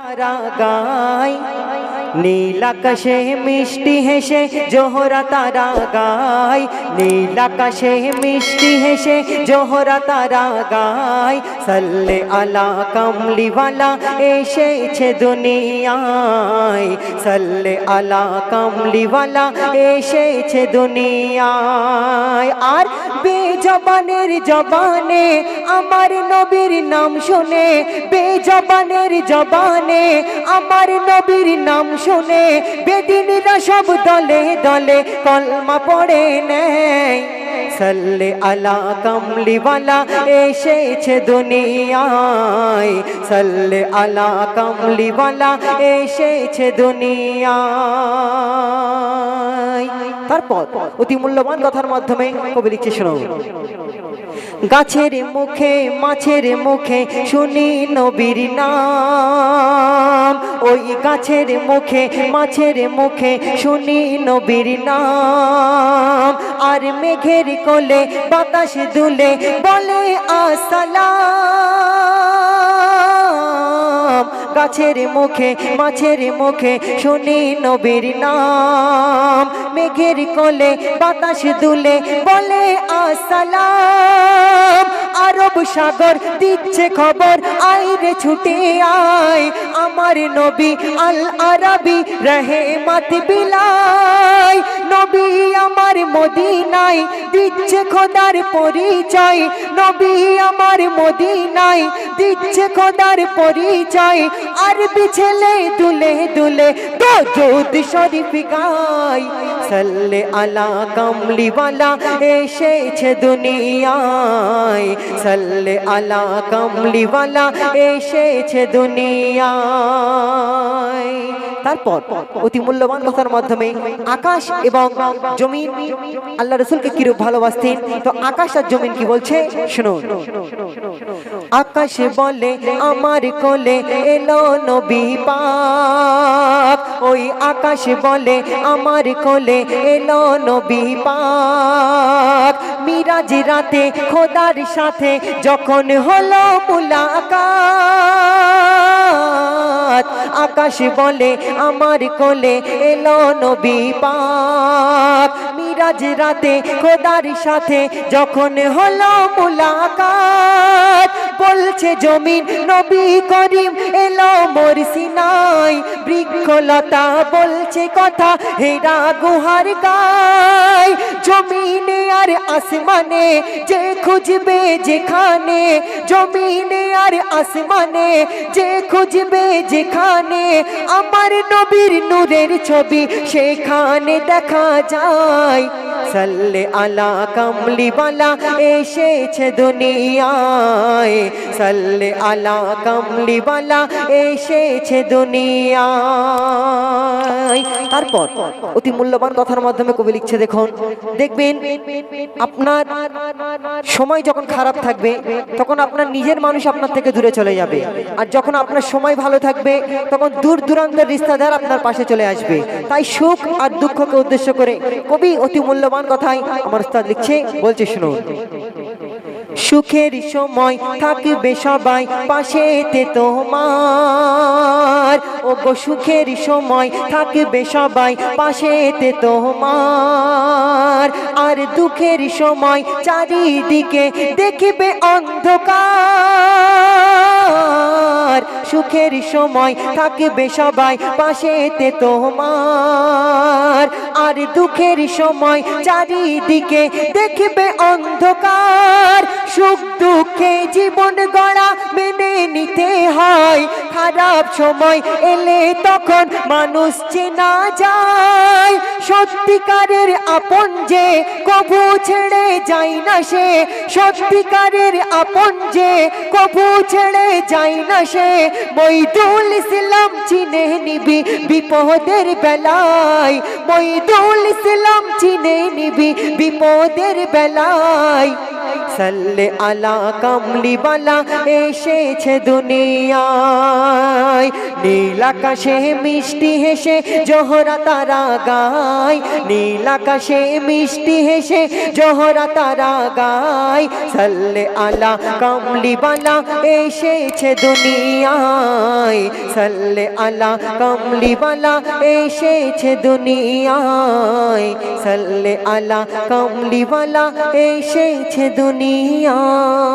তারা গায়, নীল আকাশে মিষ্টি হেসে জোহরা তারা গায়, নীল আকাশে মিষ্টি হেসে জোহরা তারা গায়। সাল্লে আলা কামলিওয়ালা এসেছে দুনিয়ায়, সাল্লে আলা কামলিওয়ালা এসেছে দুনিয়ায়। আর বেজবানের জবানে আমার নবীর নাম শুনে, বেজবানের জবানে আমার নবীর নাম শুনে বেদিনরা সব দলে দলে কলমা পড়ে নেয়। সাল্লে আলা কামলিওয়ালা এসেছে দুনিয়ায়, সাল্লে আলা কামলিওয়ালা এসেছে দুনিয়ায়। তারপর অতি মূল্যবান কথার মাধ্যমে কবি লিখছে, শোনো। গাছের মুখে মাছের মুখে শুনি নবীর নাম, ওই গাছের মুখে মাছের মুখে শুনি নবীর নাম। আর মেঘের কোলে বাতাস দুলে বলে আসসালাম, গাছের মুখে মাছের মুখে শুনি নবীর নাম। মেঘের কোলে বাতাস দুলে বলে আসসালাম। আরব সাগর দিচ্ছে খবর, আইরে ছুটে আয়, আমার নবী আল আরাবী রহমত বিলায়। নবী আমার মদিনায় দিচ্ছে খোদার পরিচয়, নবী আমার মদিনায় দিচ্ছে খোদার পরিচয়। আরবি ছেলে দুলে দুলে দরুদ শরীফ গায়। সাল্লে আলা কামলিওয়ালা এসেছে দুনিয়ায়, সাল্লে আলা কামলিওয়ালা এসেছে দুনিয়ায়। তারপর অতি মূল্যবান কথার মাধ্যমে আকাশ এবং জমিন আল্লাহ রাসূলকে কিরূপ ভালোবাসতেন, তো আকাশ আর জমিন কি বলছে শুনুন। আকাশ বলে আমার কোলে এলো নবী পাক, ওই আকাশ বলে আমার কোলে এলো নবী পাক। মিরাজ রাতে খোদার সাথে যখন হলো মুলাকাত, আকাশ বলে আমার কোলে এলো নবী পাক। মিরাজ রাতে খোদার সাথে যখন হলো মুলাকাত, বলছে জমিন নবী করিম এলো মোর সিনায়। বৃক্ষলতা বলছে কথা হেরা গুহার গায়, জমিনে আর আসমানে যে খুঁজবে যেখানে, জমিনে আর আসমানে যে খুঁজবে যেখানে, আমার নবীর নূরের ছবি সেখানে দেখা যায়। সাল্লে আলা কামলিওয়ালা এসেছে দুনিয়ায়, সাল্লে আলা কামলিওয়ালা এসেছে দুনিয়ায়। তারপর অতি মূল্যবান কথার মাধ্যমে কবি লিখছে, দেখুন দেখবেন আপনার সময় যখন খারাপ থাকবে তখন আপনার নিজের মানুষ আপনার থেকে দূরে চলে যাবে, আর যখন আপনার সময় ভালো থাকবে তখন দূর দূরান্তের রিশতেদার আপনার পাশে চলে আসবে। তাই সুখ আর দুঃখকে উদ্দেশ্য করে কবি অতি মূল্যবান কথাই আমার উস্তাদ লিখছে, বলছে শুনুন। সুখের সময় থাকবে সবাই পাশেতে তোমার, ও গো সুখের সময় থাকবে সবাই পাশেতে তোমার। আর দুঃখের সময় চারিদিকে দেখবে অন্ধকার, সুখের সময় থাকবে সবাই পাশেতে তোমার। আর দুঃখের সময় চারিদিকে দেখবে অন্ধকার। সুখ দুঃখে জীবন গড়া মেনে নিতে হয়, খারাপ সময় এলে তখন মানুষ চেনা যায়। সত্যিকারের আপন যে কবু ছেড়ে যায় না সে, সত্যিকারের আপন যে কবু ছেড়ে যায় না সে। মঈদুল ইসলাম চিনে নিবি বিপদের বেলায়, মঈদুল ইসলাম চিনে নিবি বিপদের বেলায়। সাল্লে আলা কামলিওয়ালা এসেছে দুনিয়ায়। নীল আকাশে মিষ্টি হেসে জোহরা তারা গায়, নীল আকাশে মিষ্টি হেসে জোহরা তারা গায়। সাল্লে আলা কামলিওয়ালা এসেছে দুনিয়ায়, সাল্লে আলা কামলিওয়ালা এসেছে দুনিয়ায়, সাল্লে আলা কামলিওয়ালা এসেছে দুনিয়ায়।